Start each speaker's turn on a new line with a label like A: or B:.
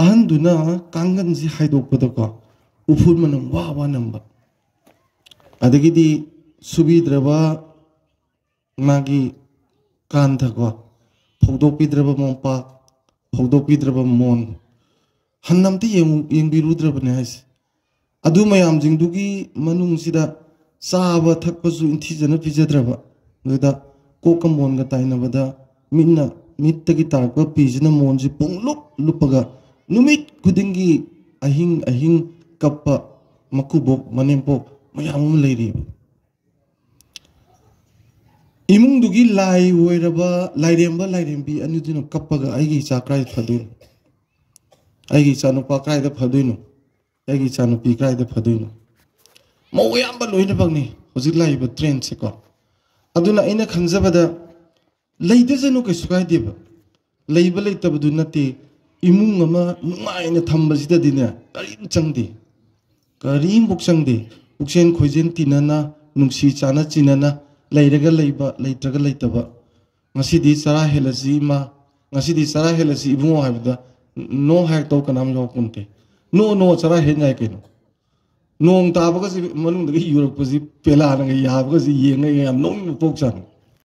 A: ꯑꯍꯟꯗꯨꯅ ꯀꯥꯡꯒꯟꯁꯤ ꯍꯥꯏꯗꯣꯛꯄꯗꯀꯣ ꯎꯐꯨꯜ ꯃꯅꯝ ꯋꯥ ꯋꯥ ꯅꯝꯕ ꯑꯗꯒꯤꯗꯤ ꯁꯨꯕꯤꯗ꯭ꯔꯕ ꯃꯥꯒꯤ ꯀꯥꯟꯊꯀꯣ ꯐꯧꯗꯣꯛꯄꯤꯗ꯭ꯔꯕ ꯃꯣꯝꯄꯥꯛ ꯐꯧꯗꯣꯛꯄꯤꯗ꯭ꯔꯕ ꯃꯣꯟ ꯍꯟꯅ ꯑꯝꯇ ꯌꯦꯡꯕꯤꯔꯨꯗ꯭ꯔꯕꯅꯦ ꯍꯥꯏꯁꯦ ꯑꯗꯨ ꯃꯌꯥꯝꯁꯤꯡꯗꯨꯒꯤ ꯃꯅꯨꯡꯁꯤꯗ ꯆꯥꯕ ꯊꯛꯄꯁꯨ ꯏꯟꯊꯤꯖꯅ ꯄꯤꯖꯗ꯭ꯔꯕ ꯑꯗꯨꯗ ꯀꯣꯛꯀ ꯃꯣꯟꯒ ꯇꯥꯏꯅꯕꯗ ꯃꯤꯠꯇꯒꯤ ꯇꯥꯔꯛꯄ ꯄꯤꯁꯤꯅ ꯃꯣꯟꯁꯤ ꯄꯨꯡꯂꯨꯞ ꯂꯨꯞꯄꯒ ꯅꯨꯃꯤꯠ ꯈꯨꯗꯤꯡꯒꯤ ꯑꯍꯤꯡ ꯑꯍꯤꯡ ꯀꯞꯄ ꯃꯀꯨꯕꯣꯛ ꯃꯅꯦꯝꯄꯣꯛ ꯃꯌꯥꯝ ꯑꯃ ꯂꯩꯔꯤꯕ ꯏꯃꯨꯡꯗꯨꯒꯤ ꯂꯥꯏ ꯑꯣꯏꯔꯕ ꯂꯥꯏꯔꯦꯝꯕ ꯂꯥꯏꯔꯦꯝꯕꯤ ꯑꯅꯤꯗꯨꯅ ꯀꯞꯄꯒ ꯑꯩꯒꯤ ꯏꯆꯥ ꯀ꯭ꯔꯥꯏꯗ ꯐꯗꯣꯏꯅꯣ ꯑꯩꯒꯤ ꯏꯆꯥꯅꯨꯄꯥ ꯀ꯭ꯔꯥꯏꯗ ꯐꯗꯣꯏꯅꯣ ꯑꯩꯒꯤ ꯏꯆꯥꯅꯨꯄꯤ ꯀ꯭ꯔꯥꯏꯗ ꯐꯗꯣꯏꯅꯣ ꯃꯧ ꯑꯌꯥꯝꯕ ꯂꯣꯏꯅꯃꯛꯅꯤ ꯍꯧꯖꯤꯛ ꯂꯥꯛꯏꯕ ꯇ꯭ꯔꯦꯟꯁꯦꯀꯣ ꯑꯗꯨꯅ ꯑꯩꯅ ꯈꯟꯖꯕꯗ ꯂꯩꯗꯖꯅꯨ ꯀꯩꯁꯨ ꯀꯥꯏꯗꯦꯕ ꯂꯩꯕ ꯂꯩꯇꯕꯗꯨ ꯅꯠꯇꯦ ꯏꯃꯨꯡ ꯑꯃ ꯅꯨꯡꯉꯥꯏꯅ ꯊꯝꯕꯁꯤꯗꯗꯤꯅꯦ ꯀꯔꯤꯝ ꯆꯪꯗꯦ ꯀꯔꯤꯝꯐꯥꯎ ꯆꯪꯗꯦ ꯄꯨꯛꯆꯦꯟ ꯈꯣꯏꯖꯦꯟ ꯇꯤꯟꯅꯅ ꯅꯨꯡꯁꯤ ꯆꯥꯟꯅ ꯆꯤꯟꯅꯅ ꯂꯩꯔꯒ ꯂꯩꯕ ꯂꯩꯇ꯭ꯔꯒ ꯂꯩꯇꯕ ꯉꯁꯤꯗꯤ ꯆꯔꯥ ꯍꯦꯜꯂꯁꯤ ꯏꯃꯥ ꯉꯁꯤꯗꯤ ꯆꯔꯥ ꯍꯦꯜꯂꯁꯤ ꯏꯕꯨꯡꯉꯣ ꯍꯥꯏꯕꯗ ꯅꯣ ꯍꯥꯏꯔꯛꯇꯧ ꯀꯅꯥꯝ ꯌꯥꯎꯄꯣꯟꯇꯦ ꯅꯣ ꯆꯔꯥ ꯍꯦꯟ ꯌꯥꯏ ꯀꯩꯅꯣ ꯅꯣꯡ ꯇꯥꯕꯒꯁꯤ ꯃꯅꯨꯡꯗꯒꯤ ꯌꯨꯔꯛꯄꯁꯤ ꯄꯦꯂꯥꯅꯒ ꯌꯥꯕꯒꯁꯤ ꯌꯦꯡꯉꯒ ꯌꯥꯝ ꯅꯣꯛꯅꯤꯡꯕ ꯄꯣꯛꯆꯥꯅꯤ